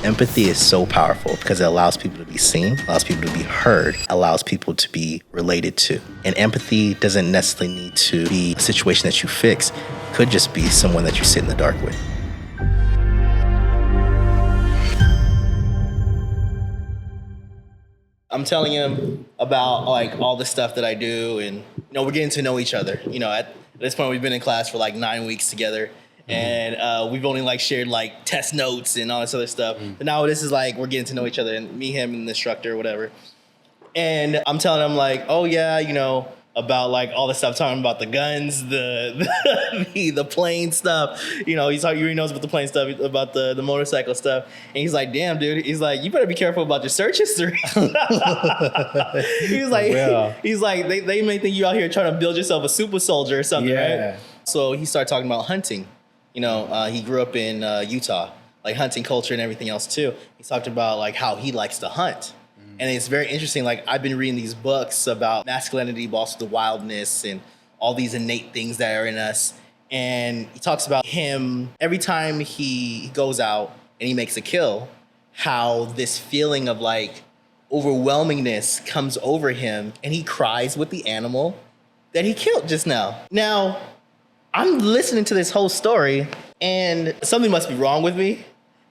Empathy is so powerful because it allows people to be seen, allows people to be heard, allows people to be related to. And empathy doesn't necessarily need to be a situation that you fix. It could just be someone that you sit in the dark with. I'm telling him about like all the stuff that I do, and we're getting to know each other. At this point, we've been in class for like 9 weeks together, and we've only like shared like test notes and all this other stuff. But now this is like we're getting to know each other, and me, him, and the instructor, or whatever. And I'm telling him like, oh yeah, about like all the stuff, talking about the guns, the plane stuff. He already knows about the plane stuff, about the motorcycle stuff. And he's like, damn, dude. He's like, you better be careful about your search history. He's like, they may think you out here trying to build yourself a super soldier or something, right? So he started talking about hunting. He grew up in Utah, like hunting culture and everything else too. He talked about like how he likes to hunt. And it's very interesting. Like, I've been reading these books about masculinity, but also the wildness and all these innate things that are in us. And he talks about him, every time he goes out and he makes a kill, how this feeling of like overwhelmingness comes over him, and he cries with the animal that he killed just now. Now, I'm listening to this whole story, and something must be wrong with me,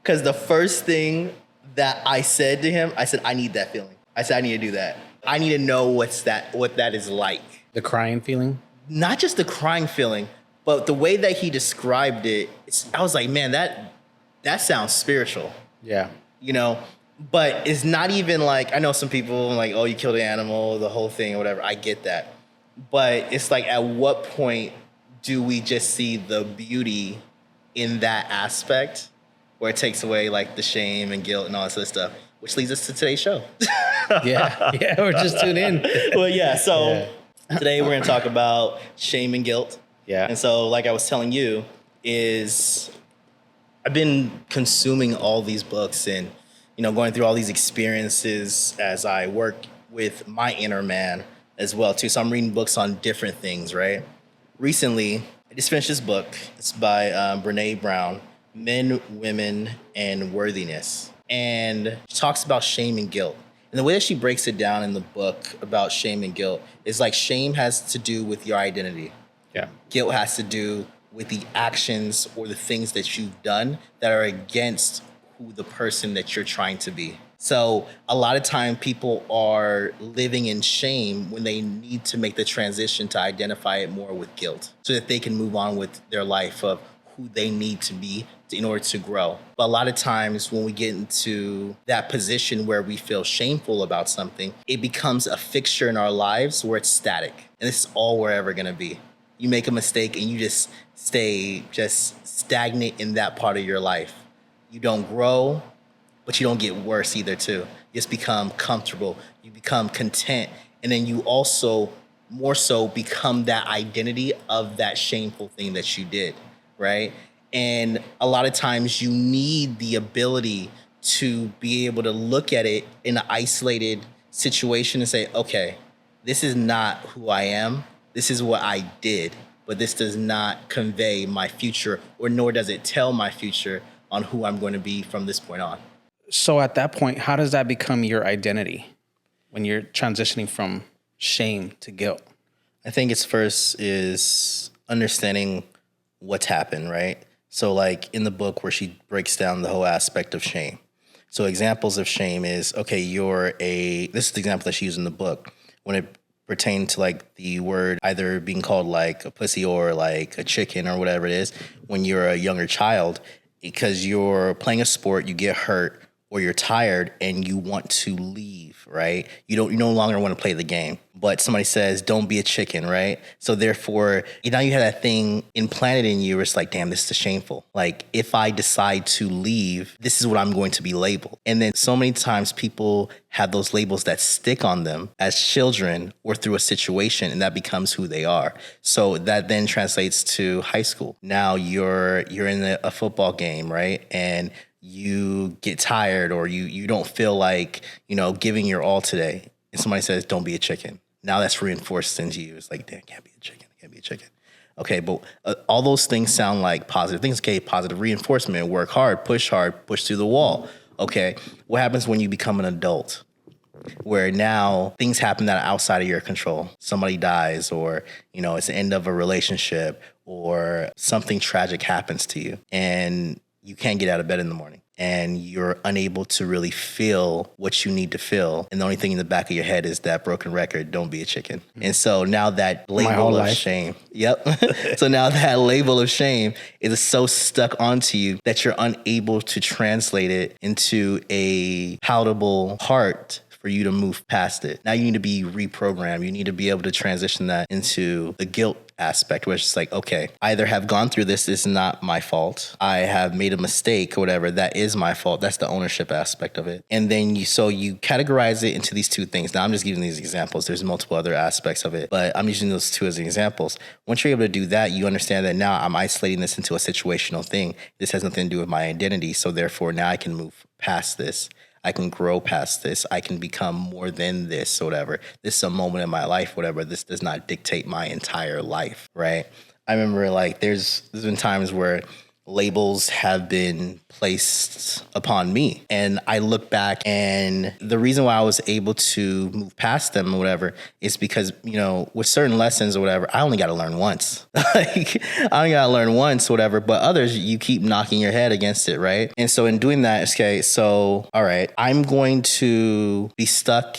because the first thing that I said to him, I said, I need that feeling. I said, I need to do that. I need to know what that is like. The crying feeling? Not just the crying feeling, but the way that he described it, I was like, man, that sounds spiritual. Yeah. But it's not even like, I know some people like, oh, you killed an animal, the whole thing or whatever. I get that. But it's like, at what point do we just see the beauty in that aspect, where it takes away like the shame and guilt and all this other stuff, which leads us to today's show. Yeah, we're just tuned in. Well, yeah, so today we're going to talk about shame and guilt. Yeah. And so like I was telling you, is I've been consuming all these books and, going through all these experiences as I work with my inner man as well too. So I'm reading books on different things, right? Recently, I just finished this book. It's by Brene Brown, Men, Women, and Worthiness. And she talks about shame and guilt. And the way that she breaks it down in the book about shame and guilt is like, shame has to do with your identity. Yeah. Guilt has to do with the actions or the things that you've done that are against who the person that you're trying to be. So a lot of time people are living in shame when they need to make the transition to identify it more with guilt, so that they can move on with their life of who they need to be in order to grow. But a lot of times when we get into that position where we feel shameful about something, it becomes a fixture in our lives where it's static. And this is all we're ever gonna be. You make a mistake and you just stay stagnant in that part of your life. You don't grow, but you don't get worse either too. You just become comfortable, you become content, and then you also more so become that identity of that shameful thing that you did, right? And a lot of times you need the ability to be able to look at it in an isolated situation and say, okay, this is not who I am. This is what I did, but this does not convey my future, or nor does it tell my future on who I'm going to be from this point on. So at that point, how does that become your identity when you're transitioning from shame to guilt? I think it's first is understanding what's happened, right? So like in the book where she breaks down the whole aspect of shame. So examples of shame is, okay, this is the example that she used in the book when it pertained to like the word either being called like a pussy or like a chicken or whatever it is when you're a younger child, because you're playing a sport, you get hurt or you're tired and you want to leave, right? You no longer want to play the game, but somebody says, don't be a chicken, right? So therefore, now you have that thing implanted in you where it's like, damn, this is shameful. Like, if I decide to leave, this is what I'm going to be labeled. And then so many times people have those labels that stick on them as children or through a situation, and that becomes who they are. So that then translates to high school. Now you're in a football game, right? And you get tired or you don't feel like, giving your all today. And somebody says, don't be a chicken. Now that's reinforced into you. It's like, damn, can't be a chicken. Okay, but all those things sound like positive things. Okay, positive reinforcement, work hard, push through the wall. Okay, what happens when you become an adult? Where now things happen that are outside of your control. Somebody dies, or, it's the end of a relationship, or something tragic happens to you and you can't get out of bed in the morning and you're unable to really feel what you need to feel. And the only thing in the back of your head is that broken record, don't be a chicken. And so now that label of shame, so now that label of shame is so stuck onto you that you're unable to translate it into a palatable heart for you to move past it. Now you need to be reprogrammed. You need to be able to transition that into the guilt aspect, where it's just like, okay, I either have gone through this is not my fault. I have made a mistake or whatever. That is my fault. That's the ownership aspect of it. And then you categorize it into these two things. Now I'm just giving these examples. There's multiple other aspects of it, but I'm using those two as examples. Once you're able to do that, you understand that now I'm isolating this into a situational thing. This has nothing to do with my identity. So therefore now I can move past this. I can grow past this. I can become more than this, or whatever. This is a moment in my life, whatever. This does not dictate my entire life, right? I remember there's been times where labels have been placed upon me. And I look back, and the reason why I was able to move past them or whatever is because, with certain lessons or whatever, I only got to learn once. I only got to learn once or whatever, but others, you keep knocking your head against it, right? And so in doing that, okay, so, all right, I'm going to be stuck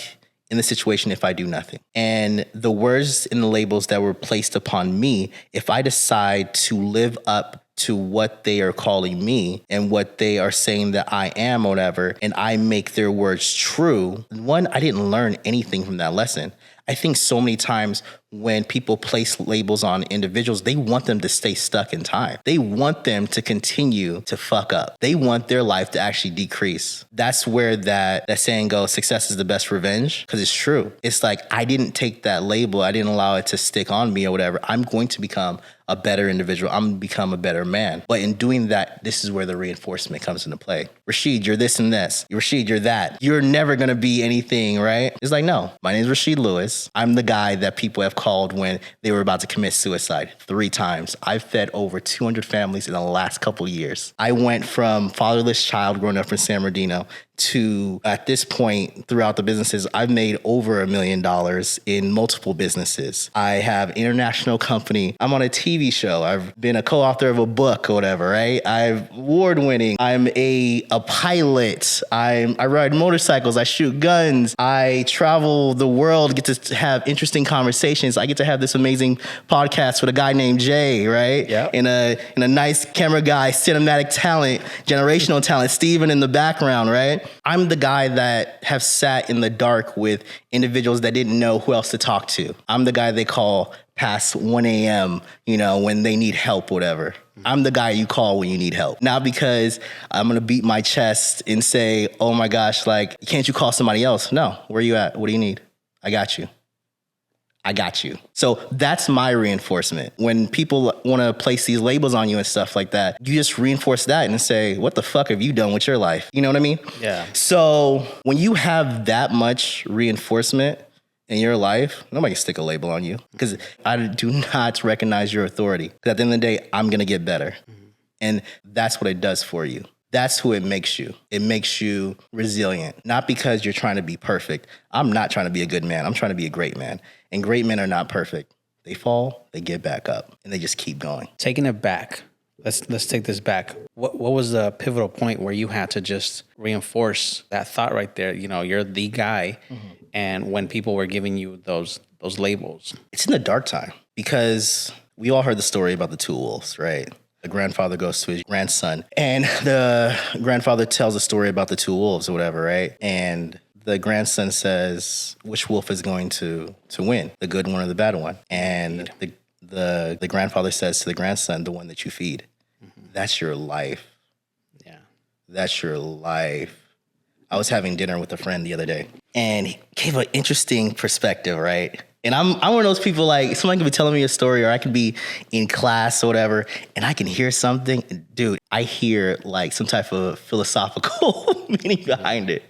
in the situation if I do nothing. And the words and the labels that were placed upon me, if I decide to live up to what they are calling me and what they are saying that I am or whatever, and I make their words true, one, I didn't learn anything from that lesson. I think so many times when people place labels on individuals, they want them to stay stuck in time. They want them to continue to fuck up. They want their life to actually decrease. That's where that saying goes, success is the best revenge, because it's true. It's like, I didn't take that label. I didn't allow it to stick on me or whatever. I'm going to become a better individual. I'm going to become a better man. But in doing that, this is where the reinforcement comes into play. Rashid, you're this and this. Rashid, you're that. You're never going to be anything, right? It's like, no, my name is Rashid Lewis. I'm the guy that people have called when they were about to commit suicide 3 times. I've fed over 200 families in the last couple years. I went from fatherless child growing up in San Bernardino to, at this point, throughout the businesses, I've made over $1 million in multiple businesses. I have an international company. I'm on a TV show. I've been a co-author of a book or whatever, right? I'm award-winning. I'm a pilot. I ride motorcycles. I shoot guns. I travel the world, get to have interesting conversations. I get to have this amazing podcast with a guy named Jay, right? Yeah. And a nice camera guy, cinematic talent, generational talent, Steven in the background, right? I'm the guy that have sat in the dark with individuals that didn't know who else to talk to. I'm the guy they call past 1 a.m., when they need help, whatever. I'm the guy you call when you need help. Not because I'm going to beat my chest and say, oh my gosh, can't you call somebody else? No. Where are you at? What do you need? I got you. So that's my reinforcement. When people want to place these labels on you and stuff like that, you just reinforce that and say, what the fuck have you done with your life? You know what I mean? Yeah. So when you have that much reinforcement in your life, nobody can stick a label on you, because I do not recognize your authority. Because at the end of the day, I'm going to get better. Mm-hmm. And that's what it does for you. That's who it makes you. It makes you resilient. Not because you're trying to be perfect. I'm not trying to be a good man. I'm trying to be a great man. And great men are not perfect. They fall, they get back up, and they just keep going. Taking it back. Let's take this back. What was the pivotal point where you had to just reinforce that thought right there? You're the guy. Mm-hmm. And when people were giving you those labels. It's in the dark time, because we all heard the story about the 2 wolves, right? The grandfather goes to his grandson, and the grandfather tells a story about the 2 wolves or whatever, right? And the grandson says, which wolf is going to win, the good one or the bad one? And the grandfather says to the grandson, the one that you feed. Mm-hmm. That's your life. Yeah. That's your life. I was having dinner with a friend the other day, and he gave an interesting perspective, right? And I'm one of those people, someone can be telling me a story, or I could be in class or whatever, and I can hear something. And dude, I hear some type of philosophical meaning behind it.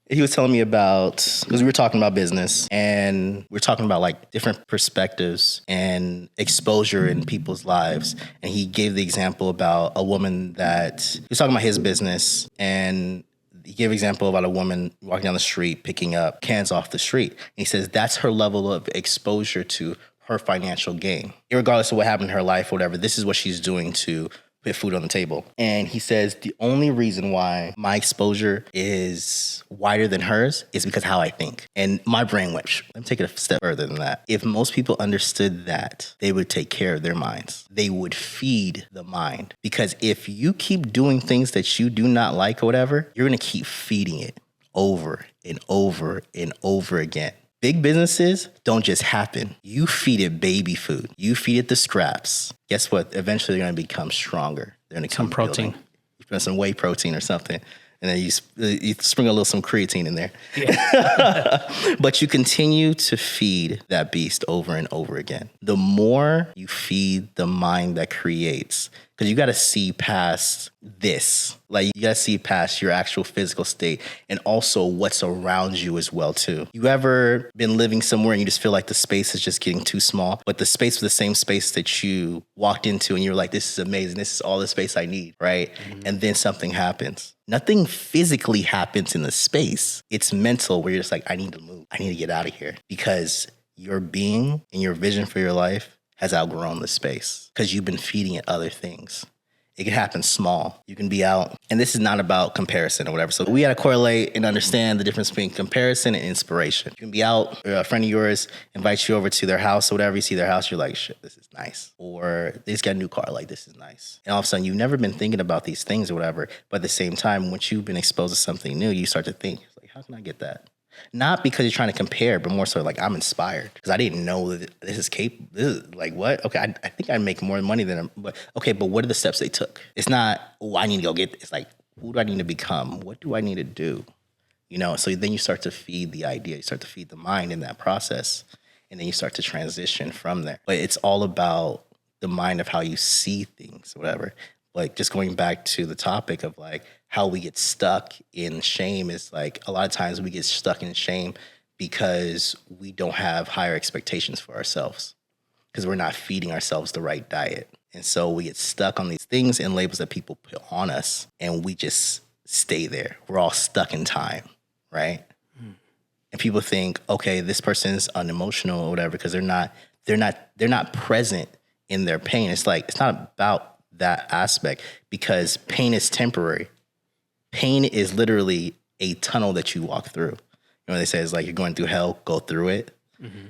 He was telling me because we were talking about business, and we were talking about different perspectives and exposure in people's lives. And he gave the example about a woman that he was talking about his business, and he gave an example about a woman walking down the street, picking up cans off the street. And he says that's her level of exposure to her financial gain. Irregardless of what happened in her life or whatever, this is what she's doing to put food on the table. And he says the only reason why my exposure is wider than hers is because how I think. And my brain went, let me take it a step further than that. If most people understood that, they would take care of their minds. They would feed the mind. Because if you keep doing things that you do not like or whatever, you're going to keep feeding it over and over and over again. Big businesses don't just happen. You feed it baby food. You feed it the scraps. Guess what? Eventually, they're going to become stronger. They're going to become protein. You put some whey protein or something, and then you sprinkle some creatine in there. Yeah. But you continue to feed that beast over and over again. The more you feed the mind that creates, because you got to see past this. Like, you got to see past your actual physical state and also what's around you as well, too. You ever been living somewhere and you just feel like the space is just getting too small, but the space was the same space that you walked into and you were like, this is amazing. This is all the space I need, right? Mm-hmm. And then something happens. Nothing physically happens in the space. It's mental, where you're just like, I need to move. I need to get out of here, because your being and your vision for your life has outgrown the space because you've been feeding it other things. It can happen small. You can be out, and this is not about comparison or whatever. So we got to correlate and understand the difference between comparison and inspiration. You can be out, or a friend of yours invites you over to their house or whatever. You see their house, you're like, shit, this is nice. Or they just got a new car, like, this is nice. And all of a sudden, you've never been thinking about these things or whatever. But at the same time, once you've been exposed to something new, you start to think, like, how can I get that? Not because you're trying to compare, but more so like, I'm inspired because I didn't know that this is capable. This is like, what? Okay, I think I make more money than them. But okay, but what are the steps they took? It's not, oh, I need to go get this. It's like, who do I need to become? What do I need to do? You know, so then you start to feed the idea. You start to feed the mind in that process. And then you start to transition from there. But it's all about the mind of how you see things, whatever. Like, just going back to the topic of like how we get stuck in shame is like, a lot of times we get stuck in shame because we don't have higher expectations for ourselves, because we're not feeding ourselves the right diet. And so we get stuck on these things and labels that people put on us, and we just stay there. We're all stuck in time, right? And people think, okay, this person's unemotional or whatever because they're not present in their pain. It's like, it's not about that aspect, because pain is temporary. Pain is literally a tunnel that you walk through. You know, they say it's like, you're going through hell, go through it. Mm-hmm.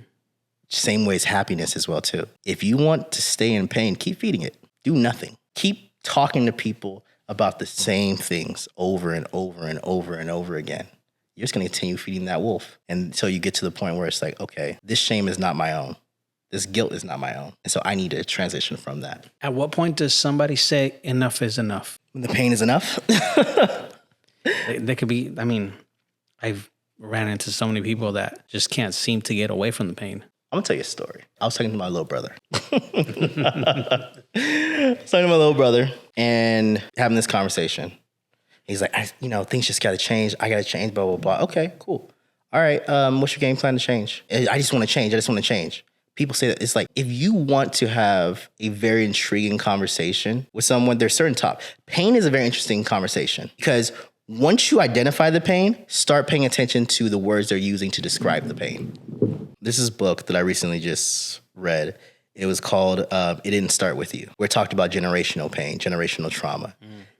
Same way as happiness as well too. If you want to stay in pain, keep feeding it. Do nothing. Keep talking to people about the same things over and over and over and over again. You're just going to continue feeding that wolf until you get to the point where it's like, okay, this shame is not my own. This guilt is not my own. And so I need to transition from that. At what point does somebody say enough is enough? When the pain is enough? They could be, I mean, I've ran into so many people that just can't seem to get away from the pain. I'm going to tell you a story. I was talking to my little brother. And having this conversation. He's like, things just got to change. I got to change, blah, blah, blah. Okay, cool. All right, what's your game plan to change? I just want to change. People say that. It's like, if you want to have a very intriguing conversation with someone, there's certain pain is a very interesting conversation, because once you identify the pain, start paying attention to the words they're using to describe the pain. This is a book that I recently just read. It was called It Didn't Start With You, where it talked about generational pain, generational trauma,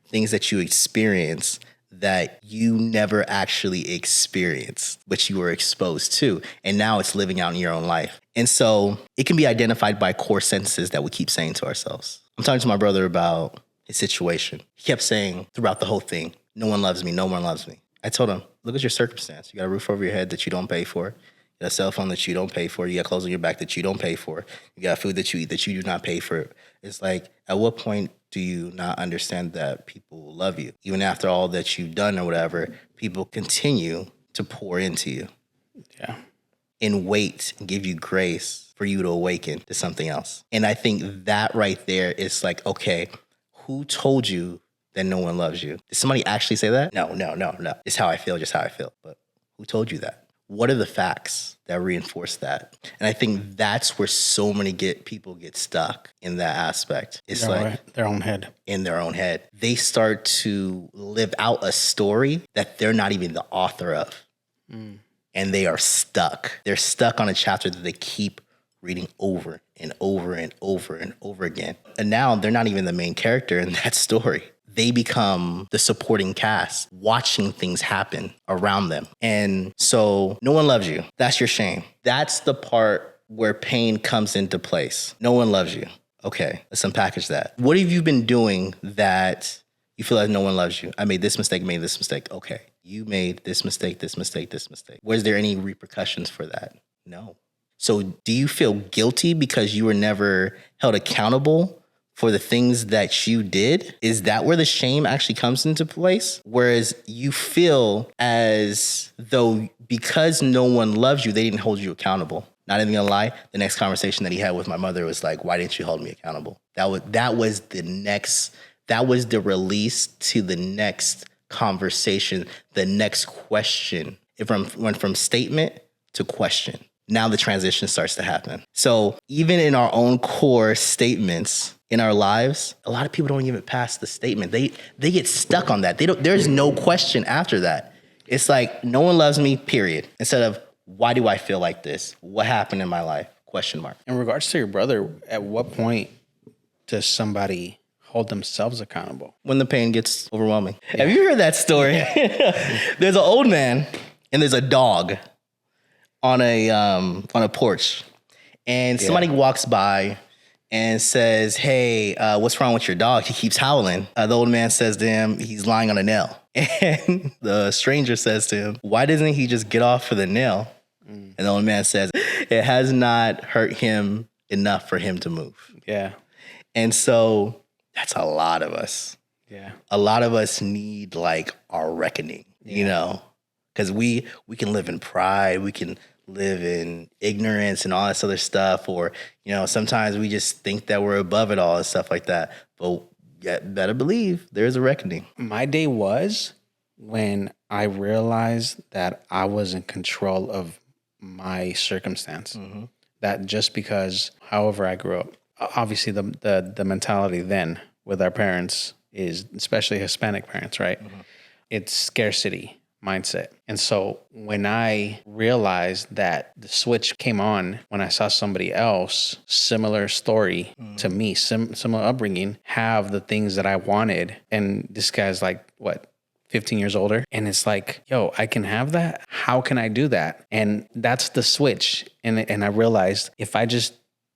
things that you experience that you never actually experienced, but you were exposed to, and now it's living out in your own life. And so it can be identified by core sentences that we keep saying to ourselves. I'm talking to my brother about his situation. He kept saying throughout the whole thing, no one loves me, no one loves me. I told him, look at your circumstance. You got a roof over your head that you don't pay for. You got a cell phone that you don't pay for. You got clothes on your back that you don't pay for. You got food that you eat that you do not pay for. It's like, at what point do you not understand that people love you? Even after all that you've done or whatever, people continue to pour into you. Yeah. And wait and give you grace for you to awaken to something else. And I think that right there is like, okay, who told you that no one loves you? Did somebody actually say that? No. It's how I feel, just how I feel. But who told you that? what are the facts that reinforce that? And I think that's where so many people get stuck in that aspect. It's their own head. In their own head. They start to live out a story that they're not even the author of. And they are stuck. They're stuck on a chapter that they keep reading over and over and over and over again. And now they're not even the main character in that story. They become the supporting cast, watching things happen around them. And so no one loves you. That's your shame. That's the part where pain comes into place. No one loves you. Okay, let's unpackage that. What have you been doing that you feel like no one loves you? I made this mistake, Okay, you made this mistake. Was there any repercussions for that? No. So do you feel guilty because you were never held accountable for the things that you did? Is that where the shame actually comes into place? Whereas you feel as though because no one loves you, they didn't hold you accountable. Not even gonna lie, the next conversation that he had with my mother was like, why didn't you hold me accountable? That was the release to the next conversation, the next question. It went from statement to question. Now the transition starts to happen. So even in our own core statements in our lives, a lot of people don't even pass the statement. They get stuck on that. There's no question after that. It's like, no one loves me, period. Instead of, why do I feel like this? What happened in my life? Question mark. In regards to your brother, at what point does somebody hold themselves accountable? When the pain gets overwhelming. Yeah. Have you heard that story? There's an old man and there's a dog on a porch, and somebody walks by and says, hey, what's wrong with your dog? He keeps howling. The old man says to him, he's lying on a nail. And the stranger says to him, why doesn't he just get off for the nail? And the old man says, it has not hurt him enough for him to move. Yeah. And so that's a lot of us. Yeah. A lot of us need like our reckoning, you know? Because we can live in pride, we can live in ignorance and all this other stuff, or, you know, sometimes we just think that we're above it all and stuff like that. But you better believe there's a reckoning. My day was when I realized that I was in control of my circumstance. Mm-hmm. That just because, however I grew up, obviously the mentality then with our parents is, especially Hispanic parents, right? Mm-hmm. It's scarcity mindset. And so when I realized that the switch came on, when I saw somebody else, similar story to me, similar upbringing, have the things that I wanted. And this guy's like, 15 years older. And it's like, yo, I can have that. How can I do that? And that's the switch. And I realized if I just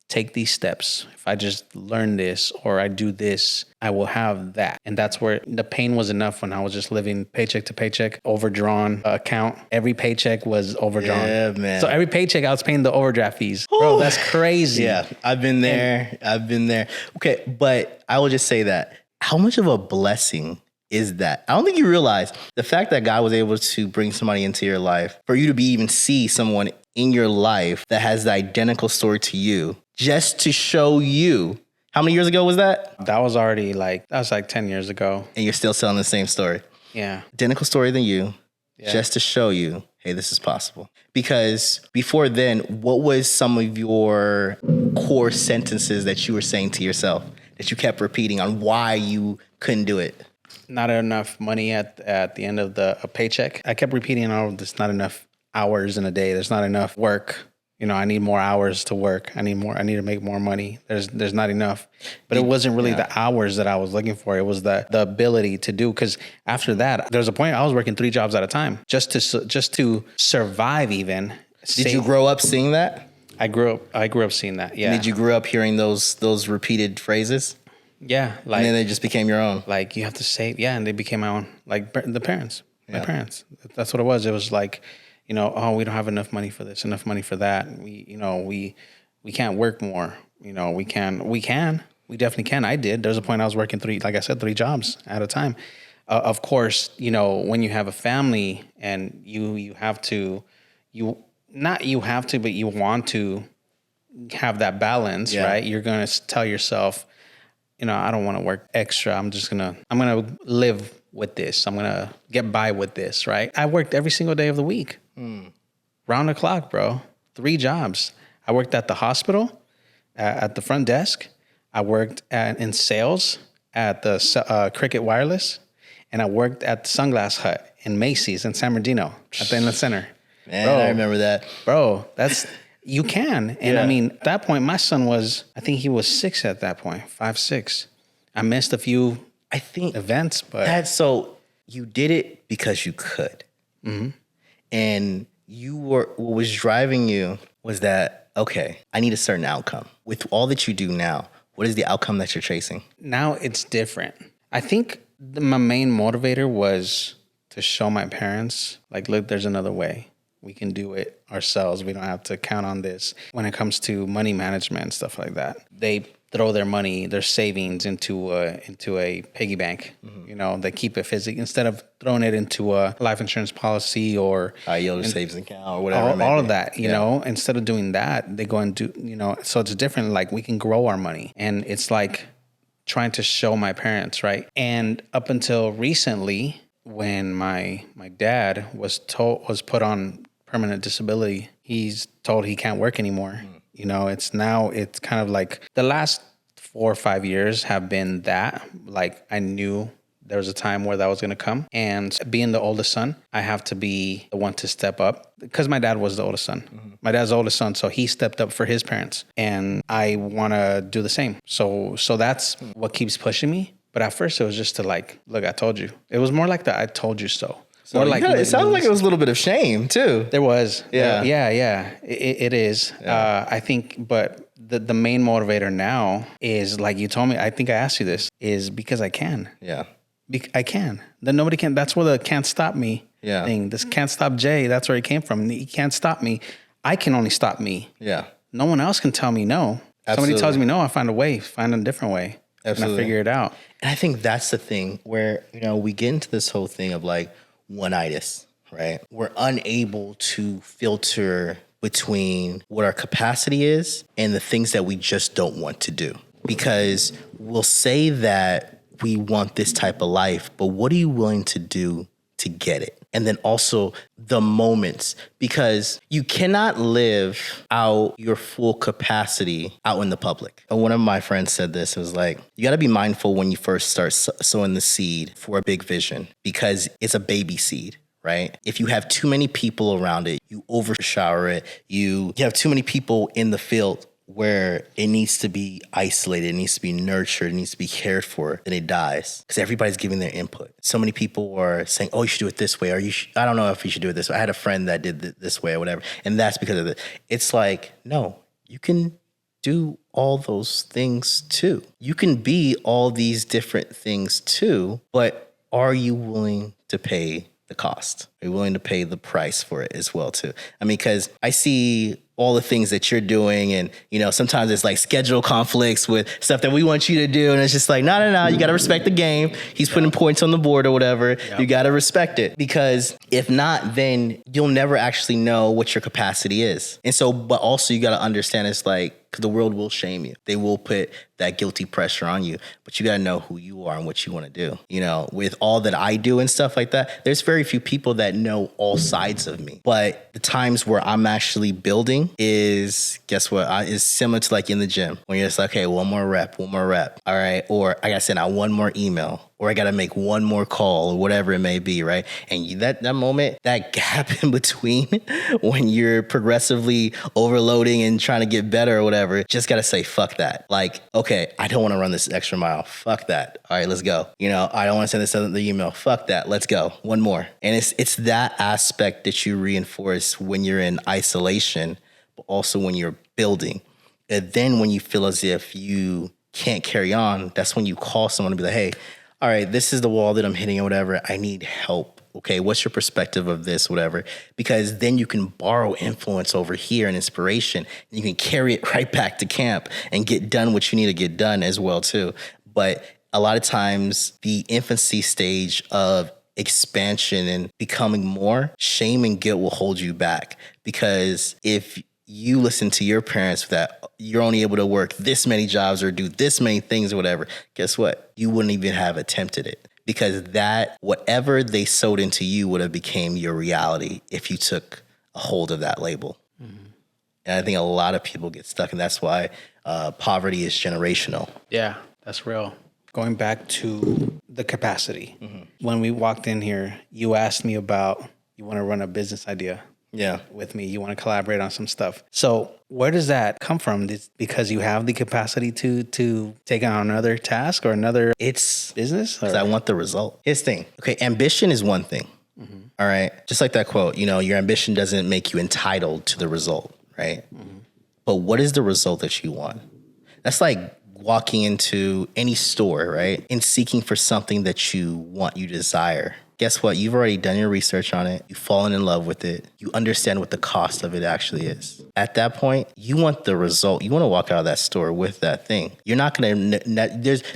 take these steps, if I just learn this or I do this, I will have that. And that's where the pain was enough when I was just living paycheck to paycheck, overdrawn account. Every paycheck was overdrawn. Yeah, man. So every paycheck I was paying the overdraft fees. Bro, that's crazy. Yeah, I've been there. Okay, but I will just say that how much of a blessing is that? I don't think you realize the fact that God was able to bring somebody into your life, for you to even see someone in your life that has the identical story to you, just to show you. How many years ago was that? That was like 10 years ago. And you're still telling the same story. Yeah. Identical story than you, just to show you, hey, this is possible. Because before then, what was some of your core sentences that you were saying to yourself that you kept repeating on why you couldn't do it? Not enough money at the end of a paycheck. I kept repeating, there's not enough hours in a day. There's not enough work. You know, I need more hours to work. I need to make more money. There's not enough. But it wasn't really the hours that I was looking for. It was the ability to do. Because after that, there was a point I was working 3 jobs at a time just to survive even. Did you grow up seeing that? I grew up seeing that, yeah. Did you grow up hearing those repeated phrases? Yeah. And then they just became your own? Like, you have to save. Yeah, and they became my own. Like, the parents. My parents. That's what it was. It was like, you know, oh, we don't have enough money for this, enough money for that. We can't work more. You know, we definitely can. I did. There's a point I was working 3 jobs at a time. Of course, you know, when you have a family and you want to have that balance, right? You're going to tell yourself, you know, I don't want to work extra. I'm going to live with this. I'm going to get by with this, right? I worked every single day of the week. Right? round the clock, bro. 3 jobs. I worked at the hospital, at the front desk. I worked in sales at the Cricket Wireless, and I worked at the Sunglass Hut in Macy's in San Bernardino at the Inlet Center. Man, I remember that. Bro, you can. And I mean, at that point, my son I think he was 6 at that point, 5, 6. I missed a few events, but. So you did it because you could. Mm-hmm. And what was driving you was that, okay, I need a certain outcome. With all that you do now, what is the outcome that you're chasing? Now it's different. I think my main motivator was to show my parents, like, look, there's another way. We can do it ourselves. We don't have to count on this. When it comes to money management and stuff like that, they throw their money, their savings into a piggy bank. Mm-hmm. You know, they keep it physical instead of throwing it into a life insurance policy or high yield savings account or whatever. All of that, you know, instead of doing that, they go and do, you know, so it's different. Like, we can grow our money, and it's like trying to show my parents, right? And up until recently, when my dad was put on permanent disability, he's told he can't work anymore. You know, it's kind of like the last 4 or 5 years have been that. Like, I knew there was a time where that was going to come. And being the oldest son, I have to be the one to step up because my dad was the oldest son. Mm-hmm. My dad's the oldest son, so he stepped up for his parents. And I want to do the same. So that's what keeps pushing me. But at first it was just to like, look, I told you. It was more like the I told you so. So like, it sounds like it was a little bit of shame too. There was. Yeah. It is. Yeah. I think, but the main motivator now is, like you told me, I think I asked you this, is because I can. Yeah. I can. Then nobody can. That's where the can't stop me thing. This can't stop Jay. That's where it came from. He can't stop me. I can only stop me. Yeah. No one else can tell me no. Absolutely. Somebody tells me no, I find a different way. Absolutely. And I figure it out. And I think that's the thing where, you know, we get into this whole thing of like one-itis, right? We're unable to filter between what our capacity is and the things that we just don't want to do. Because we'll say that we want this type of life, but what are you willing to do to get it? And then also the moments, because you cannot live out your full capacity out in the public. And one of my friends said this, it was like, you got to be mindful when you first start sowing the seed for a big vision, because it's a baby seed, right? If you have too many people around it, you overshower it, you have too many people in the field where it needs to be isolated, it needs to be nurtured, it needs to be cared for, then it dies. Because everybody's giving their input. So many people are saying, oh, you should do it this way, or I don't know if you should do it this way. I had a friend that did it this way or whatever. And that's because of it. It's like, no, you can do all those things too. You can be all these different things too, but are you willing to pay the cost? Are you willing to pay the price for it as well too? I mean, because I see all the things that you're doing, and you know, sometimes it's like schedule conflicts with stuff that we want you to do, and it's just like, no, you got to respect the game. He's putting points on the board or whatever. Yep. You got to respect it, because if not, then you'll never actually know what your capacity is. And so, but also you got to understand, it's like, because the world will shame you. They will put that guilty pressure on you, but you got to know who you are and what you want to do. You know, with all that I do and stuff like that, there's very few people that know all sides of me. But the times where I'm actually building is, guess what? Is similar to like in the gym when you're just like, okay, one more rep. All right. Or I got to send out one more email, or I got to make one more call, or whatever it may be, right? And that moment, that gap in between when you're progressively overloading and trying to get better or whatever, just got to say, fuck that. Like, okay, I don't want to run this extra mile. Fuck that. All right, let's go. You know, I don't want to send this other email. Fuck that. Let's go. One more. And it's that aspect that you reinforce when you're in isolation, but also when you're building. And then when you feel as if you can't carry on, that's when you call someone and be like, hey, all right, this is the wall that I'm hitting or whatever. I need help. Okay, what's your perspective of this, whatever? Because then you can borrow influence over here and inspiration, and you can carry it right back to camp and get done what you need to get done as well too. But a lot of times the infancy stage of expansion and becoming more, shame and guilt will hold you back. Because if you listen to your parents that you're only able to work this many jobs or do this many things or whatever, guess what? You wouldn't even have attempted it, because that whatever they sowed into you would have became your reality if you took a hold of that label. And I think a lot of people get stuck, and that's why poverty is generational. Yeah, that's real. Going back to the capacity. When we walked in here, you asked me about, you want to run a business idea with me. You want to collaborate on some stuff. So where does that come from? It's because you have the capacity to take on another task or another business? Because I want the result. Here's the thing. Okay, ambition is one thing. All right? Just like that quote, your ambition doesn't make you entitled to the result, right? But what is the result that you want? That's like walking into any store, right? And seeking for something that you want, you desire. Guess what? You've already done your research on it. You've fallen in love with it. You understand what the cost of it actually is. At that point, you want the result. You want to walk out of that store with that thing. You're not going to,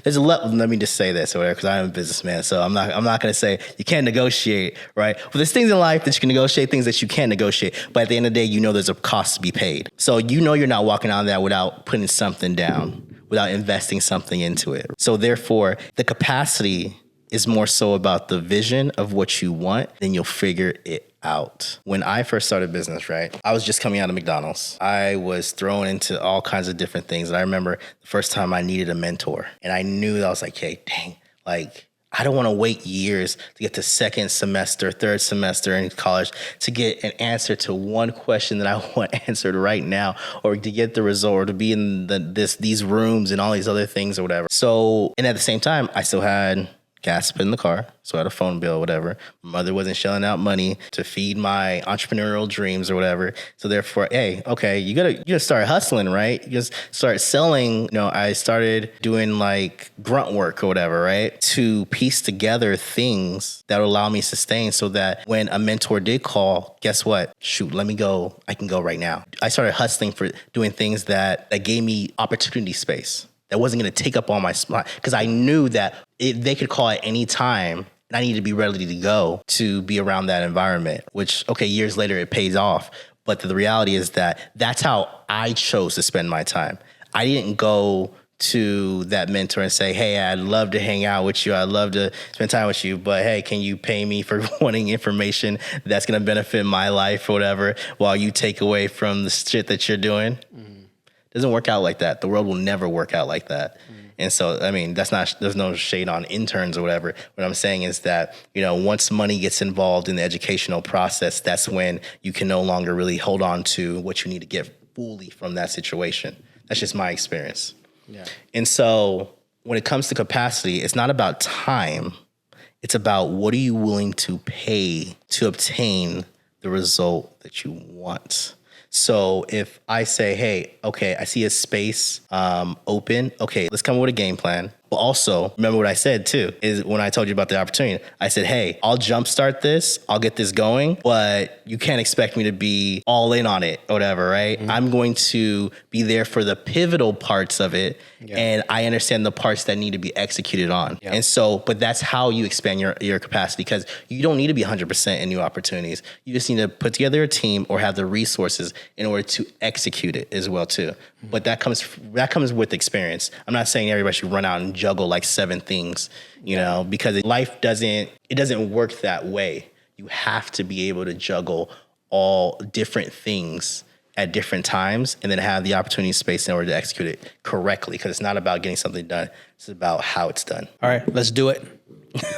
there's a level, let me just say this or whatever, because I'm a businessman. So I'm not going to say you can't negotiate, right? Well, there's things in life that you can negotiate, things that you can't negotiate. But at the end of the day, there's a cost to be paid. So you're not walking out of that without putting something down, without investing something into it. So therefore, the capacity is more so about the vision of what you want, then you'll figure it out. When I first started business, right, I was just coming out of McDonald's. I was thrown into all kinds of different things. And I remember the first time I needed a mentor. And I knew that I was like, hey, dang, like, I don't want to wait years to get to second semester, third semester in college to get an answer to one question that I want answered right now, or to get the result, or to be in these rooms and all these other things or whatever. So, and at the same time, I still had gas to put in the car, so I had a phone bill or whatever. My mother wasn't shelling out money to feed my entrepreneurial dreams or whatever. So therefore, hey, okay, you gotta start hustling, right? You just start selling. I started doing like grunt work or whatever, right? To piece together things that would allow me to sustain, so that when a mentor did call, guess what? Shoot, let me go. I can go right now. I started hustling for doing things that gave me opportunity space. That wasn't going to take up all my spot, because I knew that they could call at any time and I needed to be ready to go to be around that environment, which, okay, years later it pays off. But the reality is that that's how I chose to spend my time. I didn't go to that mentor and say, hey, I'd love to hang out with you. I'd love to spend time with you. But hey, can you pay me for wanting information that's going to benefit my life or whatever, while you take away from the shit that you're doing? Doesn't work out like that. The world will never work out like that. And so, I mean, there's no shade on interns or whatever. What I'm saying is that, once money gets involved in the educational process, that's when you can no longer really hold on to what you need to get fully from that situation. That's just my experience. Yeah. And so when it comes to capacity, it's not about time. It's about what are you willing to pay to obtain the result that you want. So if I say, hey, okay, I see a space open. Okay, let's come up with a game plan. But also, remember what I said too, is when I told you about the opportunity, I said, hey, I'll jumpstart this, I'll get this going, but you can't expect me to be all in on it or whatever, right? I'm going to be there for the pivotal parts of it. Yeah. And I understand the parts that need to be executed on. Yeah. And so, but that's how you expand your capacity, because you don't need to be 100% in new opportunities. You just need to put together a team or have the resources in order to execute it as well too. But that comes with experience. I'm not saying everybody should run out and juggle like 7 things, because life doesn't work that way. You have to be able to juggle all different things at different times and then have the opportunity space in order to execute it correctly, because it's not about getting something done. It's about how it's done. All right, let's do it.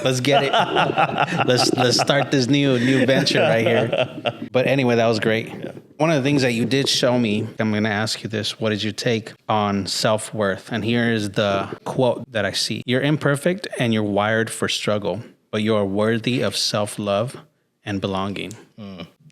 Let's get it. Let's start this new venture right here. But anyway, that was great. Yeah. One of the things that you did show me, I'm going to ask you this. What is your take on self-worth? And here is the quote that I see. You're imperfect and you're wired for struggle, but you are worthy of self-love and belonging.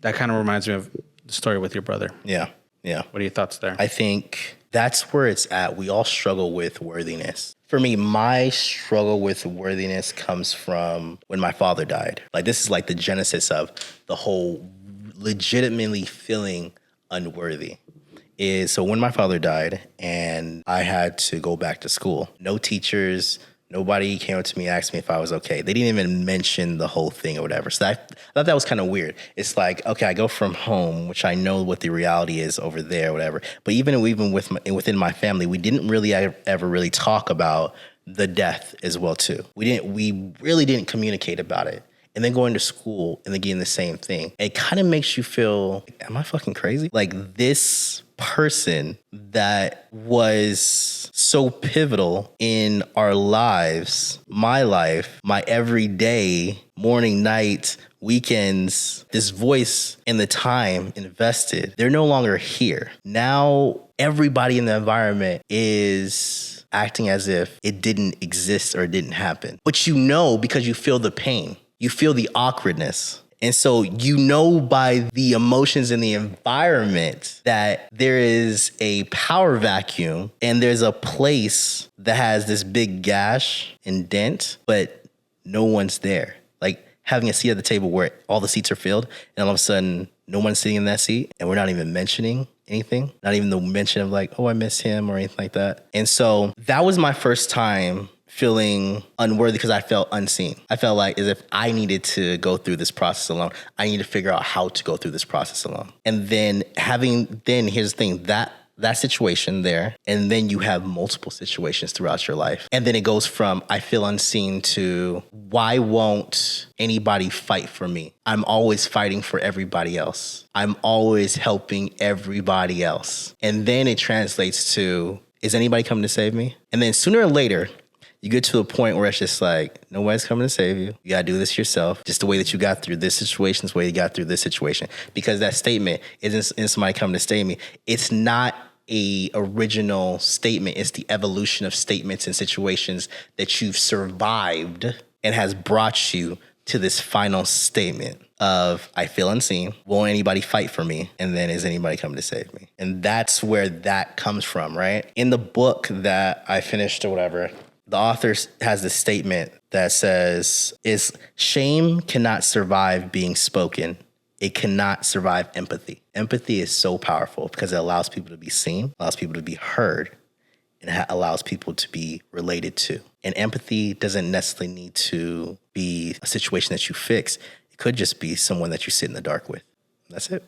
That kind of reminds me of the story with your brother. Yeah. Yeah. What are your thoughts there? I think that's where it's at. We all struggle with worthiness. For me, my struggle with worthiness comes from when my father died. Like, this is like the genesis of the whole legitimately feeling unworthy. So when my father died and I had to go back to school, no teachers, nobody came up to me and asked me if I was okay. They didn't even mention the whole thing or whatever. So I thought that was kind of weird. It's like, okay, I go from home, which I know what the reality is over there or whatever. But even within my family, we didn't really ever really talk about the death as well too. We really didn't communicate about it. and then going to school and then getting the same thing. It kind of makes you feel, am I fucking crazy? Like this person that was so pivotal in our lives, my life, my everyday, morning, night, weekends, this voice and the time invested, they're no longer here. Now everybody in the environment is acting as if it didn't exist or it didn't happen. But you know, because you feel the pain, you feel the awkwardness. And so you know by the emotions in the environment that there is a power vacuum and there's a place that has this big gash and dent, but no one's there. Like having a seat at the table where all the seats are filled and all of a sudden no one's sitting in that seat and we're not even mentioning anything, not even the mention of like, oh, I miss him or anything like that. And so that was my first time feeling unworthy because I felt unseen. I felt like as if I needed to go through this process alone. I need to figure out how to go through this process alone. And then here's the thing, that situation there, and then you have multiple situations throughout your life. And then it goes from I feel unseen to why won't anybody fight for me? I'm always fighting for everybody else. I'm always helping everybody else. And then it translates to, is anybody coming to save me? And then sooner or later, you get to a point where it's just like, nobody's coming to save you. You got to do this yourself. Just the way that you got through this situation is the way you got through this situation. Because that statement isn't somebody coming to save me. It's not a original statement. It's the evolution of statements and situations that you've survived and has brought you to this final statement of I feel unseen. Won't anybody fight for me? And then is anybody coming to save me? And that's where that comes from, right? In the book that I finished or whatever, the author has this statement that says, shame cannot survive being spoken. It cannot survive empathy. Empathy is so powerful because it allows people to be seen, allows people to be heard, and allows people to be related to. And empathy doesn't necessarily need to be a situation that you fix. It could just be someone that you sit in the dark with. That's it.